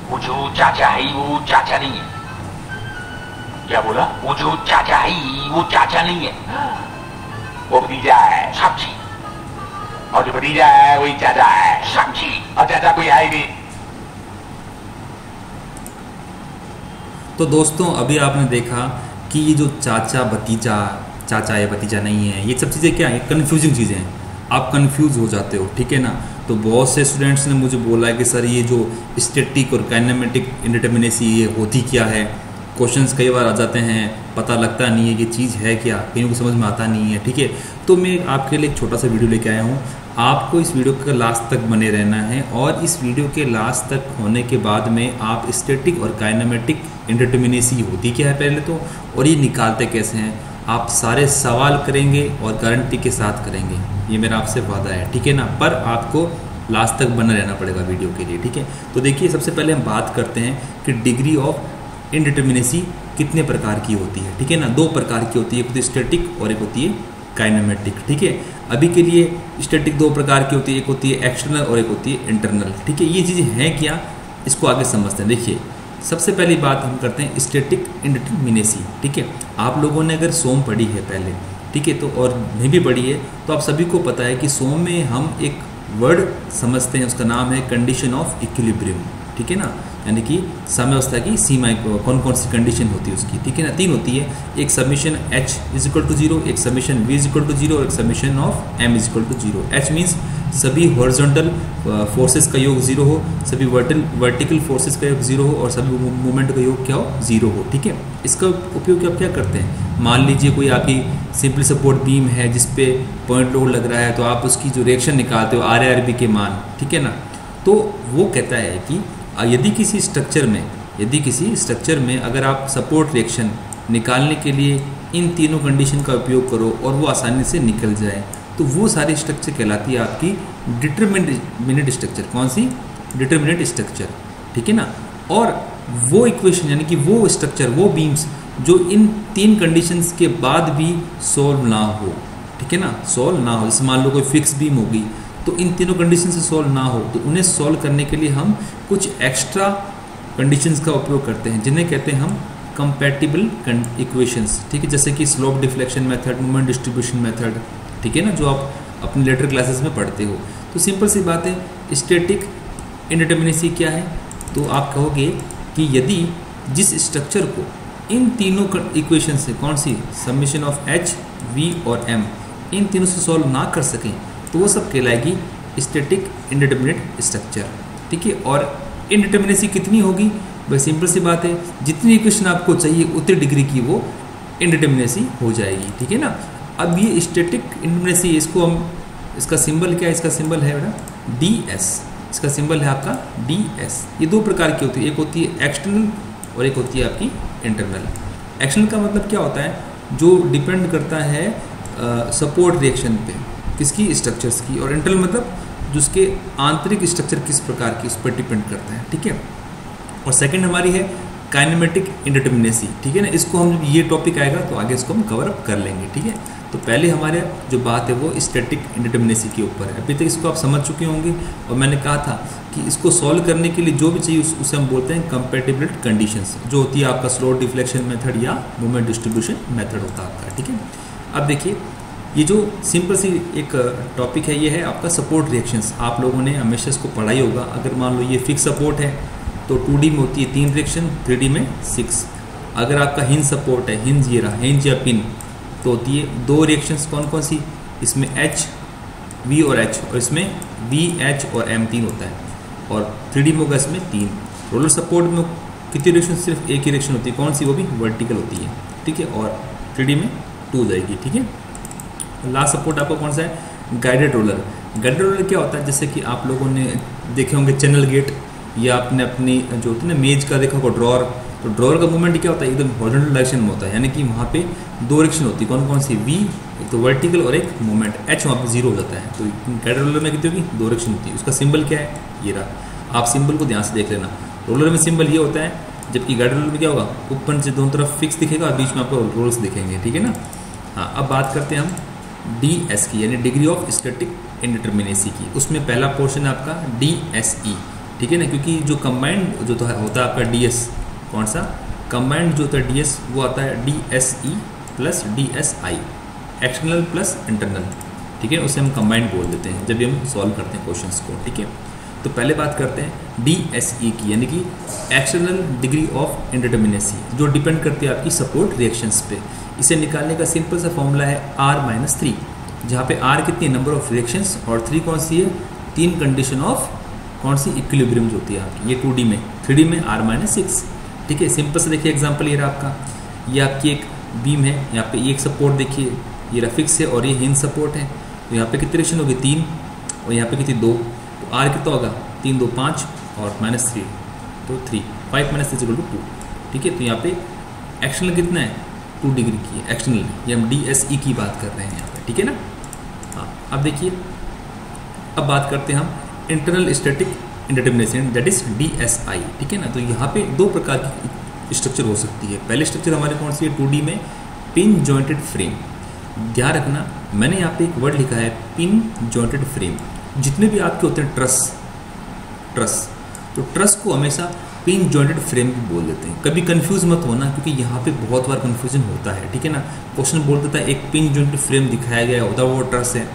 वो जो चाचा है वो चाचा नहीं है। क्या बोला? वो जो चाचा है वो चाचा नहीं है, वो भतीजा है, समझी। और जो भतीजा है वही चाचा है, समझी। और चाचा कोई है भी। तो दोस्तों अभी आपने देखा कि ये जो चाचा भतीजा, चाचा या भतीजा नहीं है, ये सब चीज़ें क्या है, कन्फ्यूजिंग चीज़ें हैं। आप कंफ्यूज हो जाते हो, ठीक है ना। तो बहुत से स्टूडेंट्स ने मुझे बोला है कि सर ये जो स्टैटिक और काइनेमेटिक इंडिटरमिनेसी ये होती क्या है। क्वेश्चंस कई बार आ जाते हैं, पता लगता नहीं है कि चीज़ है क्या, कहीं को समझ में आता नहीं है, ठीक है। तो मैं आपके लिए एक छोटा सा वीडियो लेके आया हूँ। आपको इस वीडियो के लास्ट तक बने रहना है, और इस वीडियो के लास्ट तक होने के बाद में आप स्टैटिक और काइनेमेटिक इंडिटरमिनेसी होती क्या है पहले तो, और ये निकालते कैसे हैं, आप सारे सवाल करेंगे और गारंटी के साथ करेंगे, ये मेरा आपसे वादा है, ठीक है ना। पर आपको लास्ट तक बना रहना पड़ेगा वीडियो के लिए, ठीक है। तो देखिए सबसे पहले हम बात करते हैं कि डिग्री ऑफ इंडिटरमिनेसी कितने प्रकार की होती है, ठीक है ना। दो प्रकार की होती है, एक होती है स्टैटिक और एक होती है काइनेमेटिक, ठीक है। अभी के लिए स्टैटिक दो प्रकार की होती है, एक होती है एक्सटर्नल और एक होती है इंटरनल, ठीक है। ये चीज़ें हैं क्या, इसको आगे समझते हैं। देखिए सबसे पहली बात हम करते हैं स्टैटिक इंडिटरमिनेसी, ठीक है। आप लोगों ने अगर सोम पढ़ी है पहले, ठीक है, तो और नहीं भी पढ़ी है तो आप सभी को पता है कि सोम में हम एक वर्ड समझते हैं, उसका नाम है कंडीशन ऑफ इक्विलिब्रियम, ठीक है ना। यानी कि साम्यावस्था की सीमा, कौन कौन सी कंडीशन होती है उसकी, ठीक है ना। तीन होती है, एक submission H is equal to 0, एक submission V is equal to 0 और एक submission of M is equal to 0। H means सभी हॉरिजॉन्टल फोर्सेस का योग 0 हो, सभी वर्टिकल फोर्सेस का योग 0 हो और सभी मूवमेंट का योग क्या हो, 0 हो, ठीक है। इसका उपयोग आप क्या करते हैं, मान लीजिए कोई आपकी सिंपल सपोर्ट बीम है जिस पे पॉइंट लोड लग रहा है, तो आप उसकी जो रिएक्शन निकालते हो RARB के मान, ठीक है ना। तो वो कहता है कि यदि किसी स्ट्रक्चर में अगर आप सपोर्ट रिएक्शन निकालने के लिए इन तीनों कंडीशन का उपयोग करो और वो आसानी से निकल जाए, तो वो सारी स्ट्रक्चर कहलाती है आपकी डिटरमिनेट स्ट्रक्चर। कौन सी? डिटरमिनेट स्ट्रक्चर, ठीक है ना। और वो इक्वेशन यानी कि वो स्ट्रक्चर, वो बीम्स जो इन तीन कंडीशंस के बाद भी सॉल्व ना हो, ठीक है ना, सॉल्व ना हो। जैसे मान लो कोई फिक्स बीम होगी तो इन तीनों कंडीशन से सॉल्व ना हो, तो उन्हें सॉल्व करने के लिए हम कुछ एक्स्ट्रा कंडीशंस का उपयोग करते हैं, जिन्हें कहते हैं हम कंपैटिबल इक्वेशंस, ठीक है। जैसे कि slope deflection method, moment distribution method, ठीक है ना, जो आप अपने लेटर क्लासेस में पढ़ते हो। तो सिंपल सी बात है, स्टैटिक इंडिटरमिनेसी क्या है, तो आप कहोगे कि यदि जिस स्ट्रक्चर को इन तीनों इक्वेशन से, कौन सी, सबमिशन ऑफ H, V और M, इन तीनों से सॉल्व ना कर सकें, तो वो सब कहलाएगी स्टैटिक इंडिटरमिनेट स्ट्रक्चर, ठीक है। और इंडिटरमिनेसी कितनी होगी, बस सिंपल सी बात है, जितनी इक्वेशन आपको चाहिए उतनी डिग्री की वो इंडिटरमिनेसी हो जाएगी, ठीक है ना। अब ये स्टैटिक इंडिटरमिनेसी, इसको हम, इसका सिंबल क्या है, इसका सिंबल है बेटा DS, इसका सिंबल है आपका DS। ये दो प्रकार की होती है, एक होती है एक्सटर्नल और एक होती है आपकी इंटरनल। एक्सटर्नल का मतलब क्या होता है, जो डिपेंड करता है सपोर्ट रिएक्शन पे, किसकी, स्ट्रक्चर्स की। और इंटरनल मतलब जिसके आंतरिक स्ट्रक्चर किस प्रकार की, उस पर डिपेंड करता है, ठीक है। और सेकंड हमारी है काइनेमेटिक इंडिटरमिनेसी, ठीक है ना। इसको हम, ये टॉपिक आएगा तो आगे इसको हम कवर अप कर लेंगे, ठीक है। तो पहले हमारे जो बात है वो स्टैटिक इंडिटरमिनेसी के ऊपर है। अभी तक इसको आप समझ चुके होंगे, और मैंने कहा था कि इसको सॉल्व करने के लिए जो भी चाहिए उसे हम बोलते हैं कंपैटिबल कंडीशंस, जो होती है आपका स्लोप डिफ्लेक्शन मेथड या मोमेंट डिस्ट्रीब्यूशन मेथड होता है आपका, ठीक है। अब देखिए ये जो सिंपल सी एक टॉपिक है, ये है आपका सपोर्ट रिएक्शंस। आप लोगों ने हमेशा इसको पढ़ा ही होगा। अगर मान लो ये फिक्स सपोर्ट है तो 2D में होती है 3 रिएक्शन, 3D में 6। अगर आपका हिंज सपोर्ट है, हिंज ये रहा, हिंज या पिन, तो होती है 2 रिएक्शंस। कौन कौन सी? इसमें H, V और H, और इसमें V, H और M 3 होता है। और 3D में होगा इसमें 3। रोलर सपोर्ट में कितनी रिएक्शन? सिर्फ एक ही रिएक्शन होती है। कौन सी? वो भी वर्टिकल होती है, ठीक है। और 3D में 2 जाएगी, ठीक है। लास्ट सपोर्ट आपका कौन सा है? Guided roller. गाइडेड रोलर क्या होता है, जैसे कि आप लोगों ने देखे होंगे चैनल गेट, या आपने अपनी जो होती है ना मेज का देखा होगा ड्रॉर, तो ड्रॉर का मूवमेंट क्या होता है, एकदम हॉरिजॉन्टल डायरेक्शन में होता है। यानी कि वहाँ पे 2 रिएक्शन होती है। कौन कौन सी? V, एक तो वर्टिकल और एक मोमेंट, H वहाँ पे 0 हो जाता है। तो गाइडेड रोलर में कितनी होगी? 2 रिएक्शन होती है। उसका सिंबल क्या है? ये रहा। आप सिंबल को ध्यान से देख लेना। रोलर में सिंबल ये होता है, जबकि गाइडेड रोलर में क्या होगा, ऊपर से दोनों तरफ फिक्स दिखेगा और बीच में आपको रोल्स दिखेंगे, ठीक है ना। हाँ, अब बात करते हैं हम DS की, यानी डिग्री ऑफ स्टैटिक इंडिटरमिनेसी की। उसमें पहला पोर्शन है आपका DSE, ठीक है ना, क्योंकि जो कंबाइंड जो तो होता है आपका डीएस, कौन सा कंबाइंड जो होता है डीएस, वो आता है DSE plus DSI, external plus internal, ठीक है, उसे हम कंबाइंड बोल देते हैं जब भी हम सॉल्व करते हैं क्वेश्चंस को, ठीक है। तो पहले बात करते हैं DSE की, यानी कि एक्सटर्नल डिग्री ऑफ इंडिटर्मिनेसी, जो डिपेंड करती है आपकी सपोर्ट रिएक्शंस पे। इसे निकालने का सिंपल सा फॉर्मूला है R-3, जहाँ पे R कितनी नंबर ऑफ रिएक्शंस और 3 कौन सी है, 3 कंडीशन ऑफ कौन सी इक्विलिब्रियम जो होती है आपकी, ये 2D में, 3D में R-6, ठीक है। सिंपल से देखिए एग्जाम्पल ये रहा आपका, ये आपकी एक बीम है, यहाँ पे एक सपोर्ट देखिए, ये रफिक्स है और ये हिंज सपोर्ट है, तो यहाँ पे कितनी रिएक्शन होगी 3 और यहाँ पे कितनी 2, तो R कितना होगा 3 2 5 और -3 तो 3, 5 - 3 = 2, ठीक है। तो यहाँ पे एक्सटर्नल कितना है 2 डिग्री की है एक्सटर्नल, ये हम DSE की बात कर रहे हैं यहाँ पे, ठीक है ना। हाँ, अब देखिए, अब बात करते हैं हम internal static indeterminacy, that is DSI, ठीक है ना। तो यहाँ पे 2 प्रकार की स्ट्रक्चर हो सकती है। पहले स्ट्रक्चर हमारे कौन सी है 2D में, पिन जॉइंटेड फ्रेम। ध्यान रखना, मैंने यहाँ पे एक वर्ड लिखा है पिन जॉइंटेड फ्रेम। जितने भी आपके होते हैं ट्रस, तो ट्रस को हमेशा पिन जॉइंटेड फ्रेम भी बोल देते हैं। कभी कंफ्यूज मत होना, क्योंकि यहाँ पे बहुत बार कंफ्यूजन होता है, ठीक है ना। क्वेश्चन बोल देता है एक पिन जॉइंटेड फ्रेम दिखाया गया होता है, वो ट्रस है,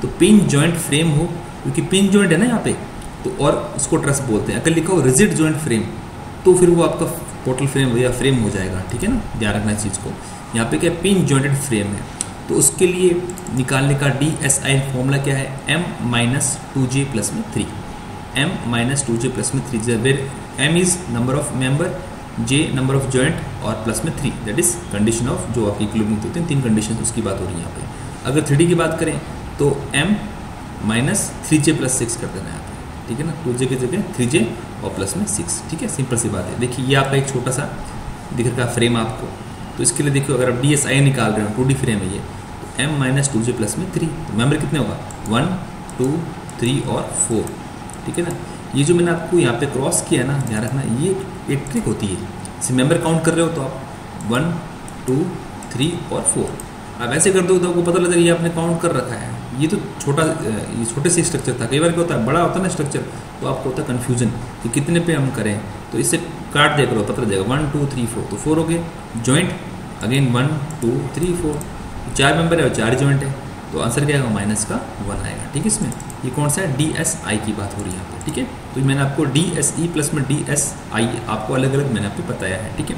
तो पिन जॉइंट फ्रेम हो, क्योंकि पिन जॉइंट है ना यहाँ पे, तो और उसको ट्रस बोलते हैं। अगर लिखा हो रिजिड जॉइंट फ्रेम, तो फिर वो आपका पोर्टल फ्रेम या फ्रेम हो जाएगा, ठीक है ना। ध्यान रखना इस चीज़ को। यहाँ पे क्या पिन जॉइंटेड फ्रेम है, तो उसके लिए निकालने का DSI फॉर्मूला क्या है, M-2J + 3, M-2J + 3, where M is number of member, J number of joint और प्लस में 3, दैट इज कंडीशन ऑफ जो आपकी इक्विलिब्रियम होते हैं 3 कंडीशन, उसकी बात हो रही है यहाँ पे। अगर 3D की बात करें तो M-3J + 6 कर देना है यहाँ पे, ठीक है ना। 2J की जगह 3J और प्लस में 6, ठीक है, सिंपल सी बात है। देखिए ये आपका एक छोटा सा दिख रहा है फ्रेम आपको, तो इसके लिए देखिए अगर आप DSI निकाल रहे हो 2D फ्रेम है ये, तो M-2J + 3, तो मेंबर कितने होगा 1 2 3 और 4, ठीक है ना। ये जो मैंने आपको यहाँ पे क्रॉस किया ना, ध्यान रखना, ये एक ट्रिक होती है। जैसे मेंबर काउंट कर रहे हो तो आप 1 2 3 और 4, आप ऐसे कर दो तो आपको पता लगता है ये आपने काउंट कर रखा है। ये तो ये छोटे से स्ट्रक्चर था। कई बार क्या होता है बड़ा होता है ना स्ट्रक्चर, तो आपको होता है कन्फ्यूजन कि कितने पे हम करें, तो इससे काट दिया करो, पता लग जाएगा 1 2 3 4, तो 4 हो गए। जॉइंट अगेन 1 2 3 4, 4 मेंबर है और 4 जॉइंट है, तो आंसर क्या आएगा -1 आएगा, ठीक है। इसमें ये कौन सा है DSI की बात हो रही है यहाँ पे, ठीक है। तो मैंने आपको DSE प्लस में DSI आपको अलग अलग मैंने आपको बताया है, ठीक है।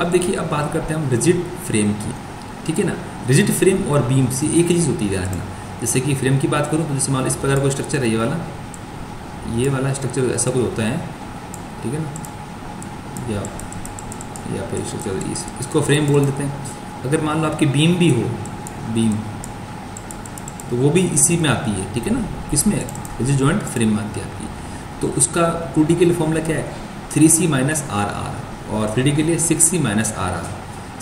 अब देखिए, अब बात करते हैं हम रिजिड फ्रेम की, ठीक है ना। रिजिड फ्रेम और बीम से एक चीज़ होती है, ध्यान रखना। जैसे कि फ्रेम की बात करूँ तो जैसे मान लो इस प्रकार का स्ट्रक्चर है, ये वाला स्ट्रक्चर ऐसा कोई होता है, ठीक है ना, या फिर स्ट्रक्चर इसको फ्रेम बोल देते हैं। अगर मान लो आपकी बीम भी हो, बीम तो वो भी इसी में आती है, ठीक है ना, किसमें रिजिड जॉइंट फ्रेम में आती है आपकी। तो उसका 2D के लिए फॉर्मूला क्या है 3C - RR, और 3D के लिए 6C - RR।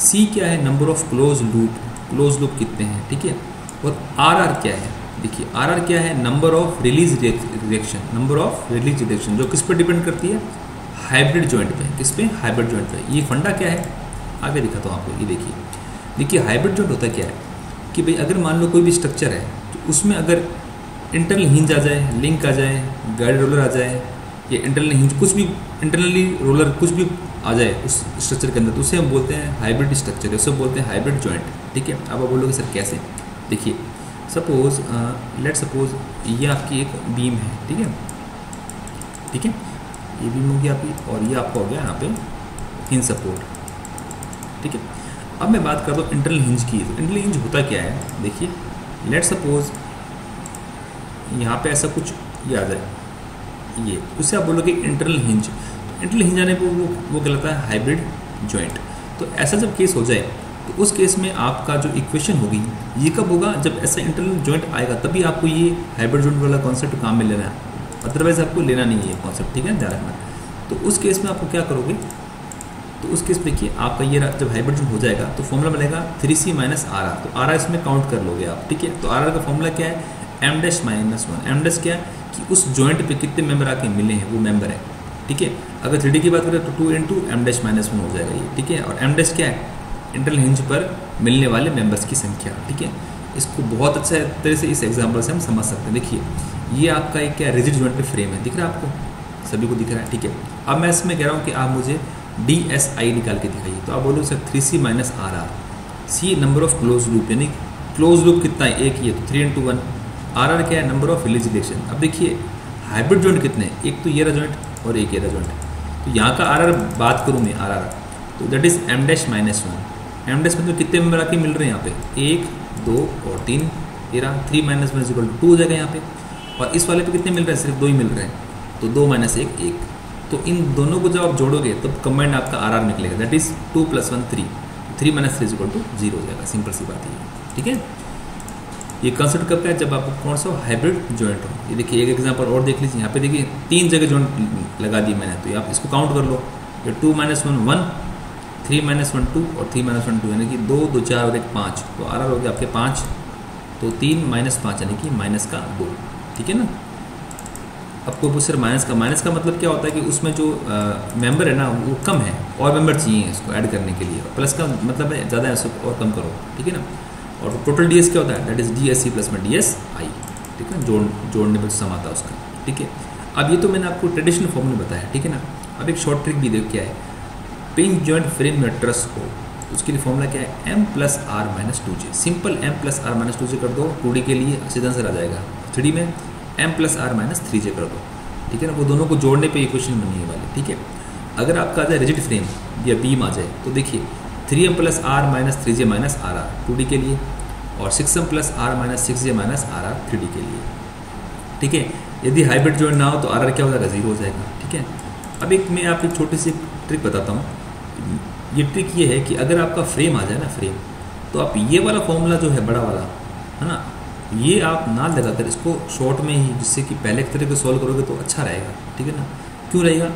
C क्या है नंबर ऑफ क्लोज लूप कितने हैं, ठीक है। और RR क्या है, देखिए RR क्या है नंबर ऑफ रिलीज रिएक्शन, जो किस पर डिपेंड करती है हाइब्रिड जॉइंट पे, किस पे हाइब्रिड जॉइंट पे। ये फंडा क्या है आगे दिखाता हूँ आपको, ये देखिए हाइब्रिड जॉइंट होता क्या है कि भाई अगर मान लो कोई भी स्ट्रक्चर है तो उसमें अगर इंटरनल हिंज आ जाए, लिंक आ जाए, गाइड रोलर आ जाए, या इंटरनल हिंज कुछ भी, इंटरनली रोलर कुछ भी आ जाए उस स्ट्रक्चर के अंदर, तो उसे हम बोलते हैं हाइब्रिड स्ट्रक्चर, उसे बोलते हैं हाइब्रिड जॉइंट, ठीक है। अब आप बोलोगे सर कैसे, देखिए सपोज लेट सपोज ये आपकी एक बीम है, ठीक है, ये बीम होगी आपकी और ये आपका हो गया यहाँ पे हिंज सपोर्ट, ठीक है। अब मैं बात करता हूँ इंटरनल हिंज की। तो इंटरनल हिंज होता क्या है, देखिए लेट सपोज यहाँ पे ऐसा कुछ ये आ जाए, ये उससे आप बोलोगे इंटरनल हिंज। इंटरनल हिंज आने पर वो कहलाता है हाइब्रिड जॉइंट। तो ऐसा जब केस हो जाए तो उस केस में आपका जो इक्वेशन होगी ये कब होगा, जब ऐसा इंटरनल जॉइंट आएगा तभी आपको ये हाइब्रिड जॉइंट वाला कॉन्सेप्ट काम में लेना है, अदरवाइज आपको लेना नहीं है ये कॉन्सेप्ट, ठीक है, ध्यान रखना। तो उस केस में आपको क्या करोगे, तो उस केस देखिए आपका ये जब हाइब्रिड जॉइंट हो जाएगा तो फॉर्मूला बनेगा 3C - RR, तो RR इसमें काउंट कर लोगे आप, ठीक है। तो RR का फॉर्मूला क्या है M-1, M- क्या है कि उस जॉइंट पे कितने मेंबर आके मिले हैं वो मेंबर है, ठीक है। अगर 3D की बात करें तो 2 × M-1 हो जाएगा ये, ठीक है। और M- क्या है इंटरनल हिंज पर मिलने वाले मेंबर्स की संख्या, ठीक है। इसको बहुत अच्छा तरह से इस एग्जाम्पल से हम समझ सकते हैं। देखिए ये आपका एक क्या रिजिड जॉइंट पे फ्रेम है, दिख रहा है आपको, सभी को दिख रहा है, ठीक है। अब मैं इसमें कह रहा हूँ कि आप मुझे DSI निकाल के दिखाइए, तो आप बोलोगे sir 3C minus RR, C number of close loop, यानी क्लोज लूप कितना है, एक ही है, तो 3 into 1। RR क्या है, नंबर ऑफ रिलीज रिलेशन। अब देखिए हाइब्रिड जॉइंट कितने हैं, एक तो ये रहा जॉइंट और एक ये रहा जॉइंट। तो यहाँ का RR बात करूँ मैं RR, तो that is M' minus 1। M' मतलब कितने मेंबर आके मिल रहे हैं यहाँ पे, 1 2 और 3, ये रहा 3 माइनस 1 इक्वल टू 2 हो जाएगा यहाँ पे। और इस वाले पे कितने मिल रहे हैं, सिर्फ 2 ही मिल रहे हैं, तो 2 माइनस 1 1। तो इन दोनों को जब आप जोड़ोगे तो कंबाइंड आपका RR निकलेगा, that is 2 + 1 3, 3 minus 3 equal to 0 हो जाएगा। सिंपल सी बात है, ठीक है। ये कंसेप्ट कब का है, जब आपको कौन सा हाइब्रिड जॉइंट हो। ये देखिए एक एग्जांपल और देख लीजिए, यहाँ पे देखिए 3 जगह जॉइंट लगा दी मैंने, तो आप इसको काउंट कर लो, ये 2 - 1 1, 3 - 1 2 और 3 - 1 2, यानी कि 2 2 4 और 1 5, तो RR हो गया आपके 5, तो 3 - 5 यानी कि माइनस का 2, ठीक है ना। अब कोई पूछ सर माइनस का मतलब क्या होता है कि उसमें जो मेंबर है ना वो कम है, और मेंबर चाहिए इसको ऐड करने के लिए। प्लस का मतलब है ज़्यादा है, उसको और कम करो, ठीक है ना। और टोटल DS क्या होता है, दैट इज DSC प्लस में DSI, ठीक है, जोड़ने में सम आता है उसका, ठीक है। अब ये तो मैंने आपको ट्रेडिशनल फॉर्म में बताया, ठीक है ना। अब एक शॉर्ट ट्रिक भी देख क्या है, पिंच जॉइंट फ्रेम में ट्रस हो, उसके लिए फॉर्मूला क्या है, M + R - 2J। Simple M + R - 2J कर दो, 2D के लिए सीधा आंसर आ जाएगा। 3D में M + R - 3J कर दो, ठीक है ना। वो दोनों को जोड़ने पे इक्वेशन बनने वाली, ठीक है। अगर आपका आ जाए रिजिड फ्रेम या बीम आ जाए, तो देखिए 3M + R - 3J - RR 2D के लिए, और 6M + R - 6J - RR 3D के लिए, ठीक है। यदि हाइब्रिड जॉइंट ना हो तो RR क्या हो जाएगा, 0 हो जाएगा, ठीक है। अब एक मैं आपको एक छोटी सी ट्रिक बताता हूँ। ये ट्रिक ये है कि अगर आपका फ्रेम आ जाए ना, फ्रेम, तो आप ये वाला फॉर्मूला जो है बड़ा वाला, है ना, ये आप ना लगाकर इसको शॉर्ट में ही, जिससे कि पहले एक तरह को सॉल्व करोगे तो अच्छा रहेगा, ठीक है ना। क्यों रहेगा,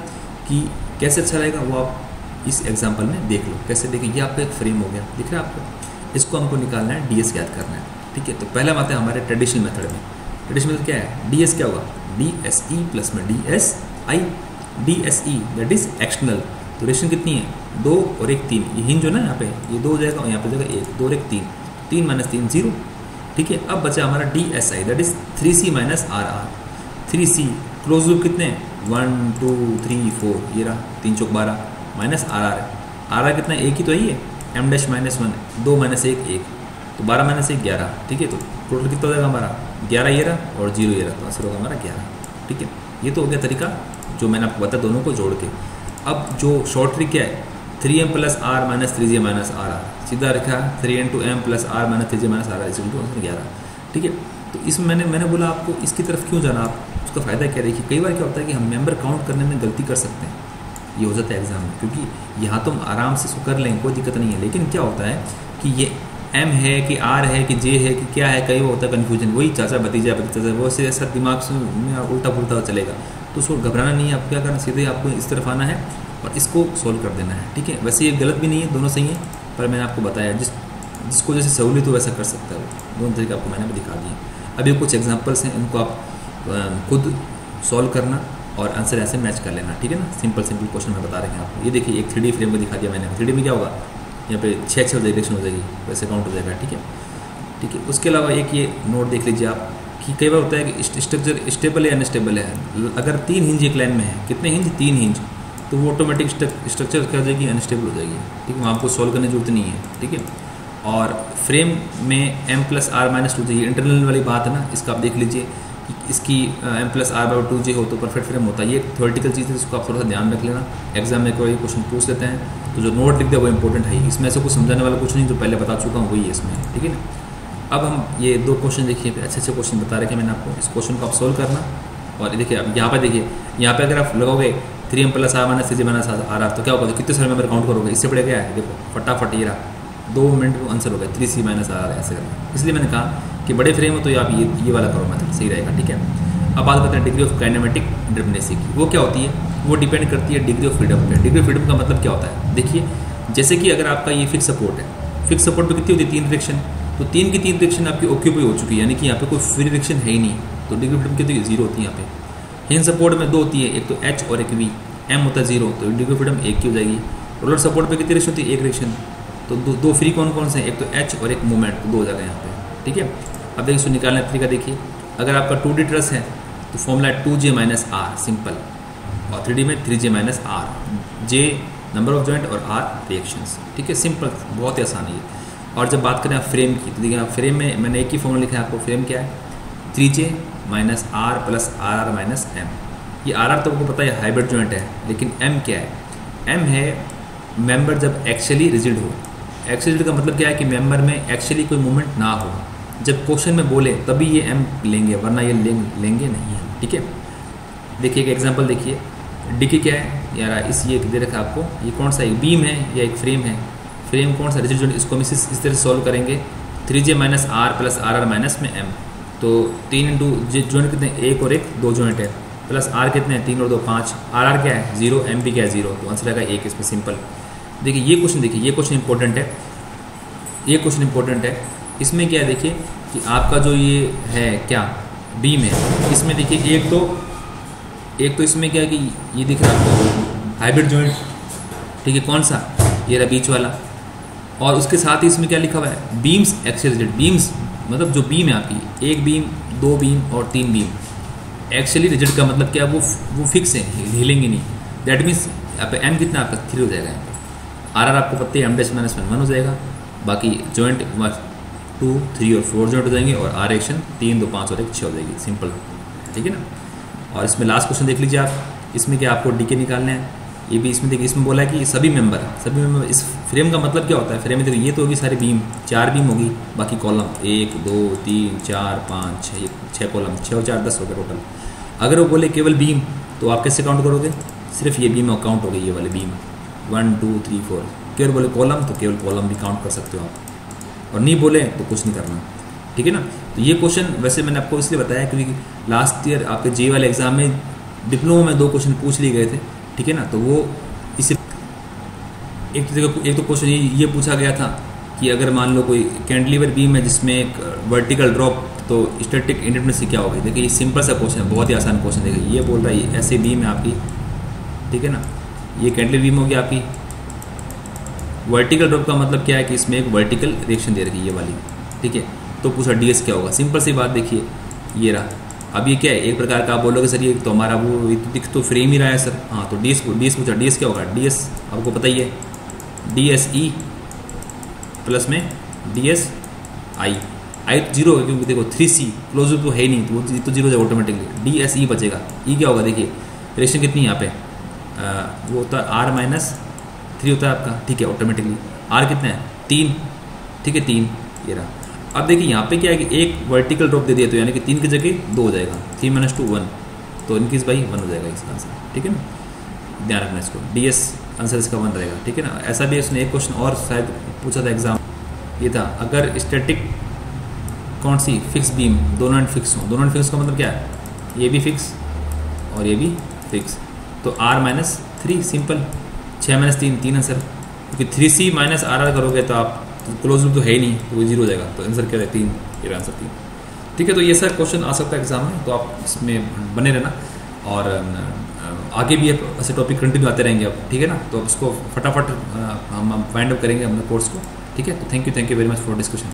कि कैसे अच्छा रहेगा वो आप इस एग्जांपल में देख लो। कैसे देखें, ये आपका एक फ्रेम हो गया, दिख रहा है आपको, इसको हमको निकालना है, DS याद करना है, ठीक है। तो पहला बात है हमारे ट्रेडिशनल मेथड में, ट्रेडिशनल मेथड क्या है, DS क्या होगा, DSE प्लस में DSI। DSE that is external, तो रिलेशन कितनी है, 2 और 1 3, ये हिंज हो ना यहाँ पे, ये 2 हो जाएगा और यहाँ पे हो जाएगा 1, 2 और 1 3, 3 - 3 0, ठीक है। अब बचा हमारा DSI that is 3C - RR। 3C close loop कितने हैं, 1 2 3 4, ये रहा 3 चौक 12 माइनस RR है, RR कितना है, 1 ही तो है, ये M' - 1, 2 - 1 1, तो 12 - 1 11, ठीक है। तो टोटल कितना हो जाएगा हमारा, 11 ये रहा और 0 ये रहा, तो आंसर होगा हमारा 11, ठीक है। ये तो हो गया तरीका जो मैंने आपको बताया दोनों को जोड़ के। अब जो शॉर्ट ट्रिक क्या है, 3M + R - 3J - RR, सीधा रखा 3 × M + R - 3J - RR = 11, ठीक है। तो इसमें मैंने बोला आपको इसकी तरफ क्यों जाना, आप उसका फ़ायदा क्या, देखिए कई बार क्या होता है कि हम मेंबर काउंट करने में गलती कर सकते हैं, ये हो जाता है एग्जाम में, क्योंकि यहाँ तो हम आराम से इसको कर लेंगे, कोई दिक्कत नहीं है। लेकिन क्या होता है कि ये M है कि R है कि J है कि क्या है, कई वो होता है कन्फ्यूजन, वही चाचा भतीजा वो से ऐसा दिमाग से में उल्टा पुल्टा चलेगा। तो उसको घबराना नहीं है, आप क्या करना, सीधे आपको इस तरफ आना है और इसको सोल्व कर देना है, ठीक है। वैसे ये गलत भी नहीं है, दोनों सही है, पर मैंने आपको बताया जिसको जैसे सहूलियत हो वैसा कर सकता है, वो दोनों तरीके आपको मैंने भी दिखा दिए। अभी कुछ एग्जांपल्स हैं, उनको आप खुद सॉल्व करना और आंसर ऐसे मैच कर लेना, ठीक है ना। सिंपल क्वेश्चन मैं बता रहे हैं आपको। ये देखिए एक 3D फ्रेम को दिखा दिया मैंने, 3D में क्या होगा, यहाँ पे 6 डायरेक्शन हो जाएगी, वैसे काउंट हो जाएगा, ठीक है, ठीक है। उसके अलावा एक ये नोट देख लीजिए आप कि कई बार होता है कि स्ट्रक्चर स्टेबल है अनस्टेबल है। अगर 3 हिंज एक लाइन में है, कितने हिंज, 3 हिंज, तो वो ऑटोमेटिक स्ट्रक्चर क्या हो जाएगी, अनस्टेबल हो जाएगी, ठीक है। वहाँ आपको सॉल्व करने की जरूरत नहीं है, ठीक है। और फ्रेम में M + R - 2J, ये इंटरनल वाली बात है ना, इसका आप देख लीजिए कि इसकी M + R / 2J हो तो परफेक्ट फ्रेम होता है। ये थ्योरेटिकल चीज़ है, इसको आप थोड़ा सा ध्यान रख लेना, एग्जाम में कोई क्वेश्चन पूछ लेते हैं तो जो नोट लिख दे वो इंपॉर्टेंट है, इसमें से कुछ समझाने वाला कुछ नहीं, जो पहले बता चुका हूँ वही है इसमें, ठीक है ना। अब हम ये 2 क्वेश्चन देखिए, अच्छे क्वेश्चन बता रखे मैंने आपको, इस क्वेश्चन को आप सोल्व करना। और देखिए अब यहाँ पर देखिए, यहाँ पे अगर आप लगाओगे 3M + R - 3J - RR, तो क्या होगा, कितने सारे मेंबर काउंट करोगे, इससे बड़े क्या है, देखो फटाफट ये रहा 2 मिनट में आंसर हो गया, 3C - RR ऐसे करना। इसलिए मैंने कहा कि बड़े फ्रेम हो तो आप ये वाला करो, मतलब सही रहेगा, ठीक है। अब बात करते हैं डिग्री ऑफ काइनेमेटिक इंडिपेंडेंसी की। वो क्या होती है, वो डिपेंड करती है डिग्री ऑफ फ्रीडम पे। डिग्री ऑफ फ्रीडम का मतलब क्या होता है, देखिए जैसे कि अगर आपका ये फिक्स सपोर्ट है, फिक्स सपोर्ट पे कितनी होती है, 3 डायरेक्शन, तो 3 की 3 डायरेक्शन आपकी ऑक्यूपाई हो चुकी है, यानी कि यहाँ पे कोई फ्री डायरेक्शन है ही नहीं, तो डिग्री ऑफ फ्रीडम कितनी 0 होती है यहाँ पे। हिंज सपोर्ट में 2 होती है, एक तो H और एक V, M होता है 0, तो डिग्री ऑफ फ्रीडम 1 की हो जाएगी। रोलर सपोर्ट पे कितनी डायरेक्शन होती है, 1 डायरेक्शन, तो दो फ्री कौन से हैं, एक तो H और एक मूवमेंट, तो 2 हो जाएगा यहाँ पे, ठीक है। अब देखिए इसको निकालने का तरीका देखिए, अगर आपका 2D ट्रस है तो फॉर्मूला है 2J - R, सिंपल, और 3D में 3J minus R, J number of joint और आर रिएक्शंस। ठीक है, सिंपल, बहुत ही आसान है ये। और जब बात करें फ्रेम की, तो देखिए फ्रेम में मैंने एक ही फॉर्मूला लिखा है आपको। फ्रेम क्या है? 3J minus R plus R minus M. ये आर तो आपको पता है हाइब्रिड जॉइंट है, लेकिन एम क्या है? एम है मेंबर जब एक्चुअली रिजिड हो। एक्चुअली रिजिड का मतलब क्या है कि मेंबर में एक्चुअली कोई मूवमेंट ना हो। जब क्वेश्चन में बोले तभी ये एम लेंगे, वरना ये लेंगे नहीं है। ठीक है, देखिए एक एग्जांपल देखिए। डीके क्या है यार? ये दे रखा है आपको, ये कौन सा, एक बीम है या एक फ्रेम है? फ्रेम कौन सा? Rigid joint. इसको हम इस तरह सॉल्व करेंगे। 3J minus R plus R minus में एम, तो 3 इंटू जॉइंट कितने? एक और एक, 2 जॉइंट है, प्लस आर कितने हैं? 3 और 2 5। आर क्या है? 0, एम भी क्या है? 0, तो आंसर आएगा 1 इसमें। सिंपल। देखिए ये क्वेश्चन, देखिए ये क्वेश्चन इंपॉर्टेंट है, ये क्वेश्चन इंपॉर्टेंट है। इसमें क्या है देखिए कि आपका जो ये है क्या बीम है, इसमें देखिए एक तो इसमें क्या है कि ये दिख रहा है आपको हाइब्रिड जॉइंट। ठीक है, कौन सा? ये रहा बीच वाला। और उसके साथ ही इसमें क्या लिखा हुआ है? Beams axial rigid. बीम्स मतलब जो बीम है आपकी, एक बीम, 2 बीम और 3 बीम। एक्चुअली रिजिड का मतलब क्या? वो फिक्स है, हिलेंगे नहीं। दैट मीन्स यहाँ पे एम कितना आपका 3 हो जाएगा। यहाँ पे आर आपको पता है एम डैश माइनस 1 हो जाएगा। बाकी जॉइंट 2, 3 और 4 जॉइंट हो जाएंगे, और आर एक्शन 3, 2, 5 और 1 6 हो जाएगी। सिंपल, ठीक है ना। और इसमें लास्ट क्वेश्चन देख लीजिए आप। इसमें क्या आपको डीके निकालना है, ये भी इसमें देखिए। इसमें बोला है कि सभी मेंबर इस फ्रेम का मतलब क्या होता है? फ्रेम में देखिए ये तो होगी सारी बीम, 4 बीम होगी, बाकी कॉलम 1, 2, 3, 4, 5, 6 कॉलम, 6 और 4 10 हो गए टोटल। अगर वो बोले केवल बीम, तो आप कैसे काउंट करोगे? सिर्फ ये बीम काउंट हो गई, ये वाली बीम 1, 2, 3, 4। केवल बोले कॉलम, तो केवल कॉलम भी काउंट कर सकते हो आप, और नहीं बोले तो कुछ नहीं करना। ठीक है ना। तो ये क्वेश्चन वैसे मैंने आपको इसलिए बताया क्योंकि लास्ट ईयर आपके जे वाले एग्जाम में डिप्लोमा में 2 क्वेश्चन पूछ लिए गए थे। ठीक है ना, तो वो इसे एक तो क्वेश्चन ये पूछा गया था कि अगर मान लो कोई कैंटिलीवर बीम है जिसमें एक वर्टिकल ड्रॉप, तो स्टैटिक इंडिपेंडेंसी क्या होगी? देखिए ये सिंपल सा क्वेश्चन है, बहुत ही आसान क्वेश्चन। देखिए ये बोल रहा है ऐसे बीम है आपकी, ठीक है ना, ये कैंटिलीवर बीम होगी आपकी। वर्टिकल ड्रॉप का मतलब क्या है कि इसमें एक वर्टिकल रिएक्शन दे रखी है ये वाली। ठीक है, तो पूछा डीएस क्या होगा? सिंपल सी बात, देखिए ये रहा। अब ये क्या है? एक प्रकार का आप बोलोगे सर ये तो हमारा वो दिख तो फ्रेम ही रहा है सर। हाँ, तो डीएस पूछा, डीएस क्या होगा? डीएस आपको पता ही है, DSE प्लस में DSI। आई तो 0 होगा क्योंकि देखो 3C क्लोज तो है ही नहीं, तो वो तो 0 हो जाएगा ऑटोमेटिकली। DSE बचेगा। ई क्या होगा? देखिए रिएक्शन कितनी है यहाँ पे, वो होता है R माइनस 3 होता है आपका। ठीक है, ऑटोमेटिकली R कितना है? 3। ठीक है, 3 ये रहा। अब देखिए यहाँ पे क्या है कि एक वर्टिकल ड्रॉप दे दिया, तो यानी कि 3 की जगह 2 हो जाएगा। 3 - 2 1, तो इनकीस बाई 1 हो जाएगा इसका आंसर। ठीक है ना, ध्यान रखना इसको। DS आंसर इसका 1 रहेगा। ठीक है ना। ऐसा भी उसने एक क्वेश्चन और शायद पूछा था एग्जाम, ये था अगर स्टैटिक कौन सी फिक्स बीम दोनों एंड फिक्स हो। दोनों एंड फिक्स का मतलब क्या है? ये भी फिक्स और ये भी फिक्स, तो R माइनस 3। सिंपल, 6 - 3 3 आंसर, क्योंकि 3C माइनस RR करोगे तो आप क्लोज लूप तो है ही नहीं, तो वो 0 हो जाएगा। तो आंसर क्या है? 3। ये आंसर 3। ठीक है, तो ये सर क्वेश्चन आ सकता है एग्जाम में, तो आप इसमें बने रहना। और आगे भी ऐसे टॉपिक कंटिन्यू आते रहेंगे अब। ठीक है ना, तो इसको फटाफट हम वाइंड अप करेंगे अपने कोर्स को। ठीक है, तो thank you very much for discussion.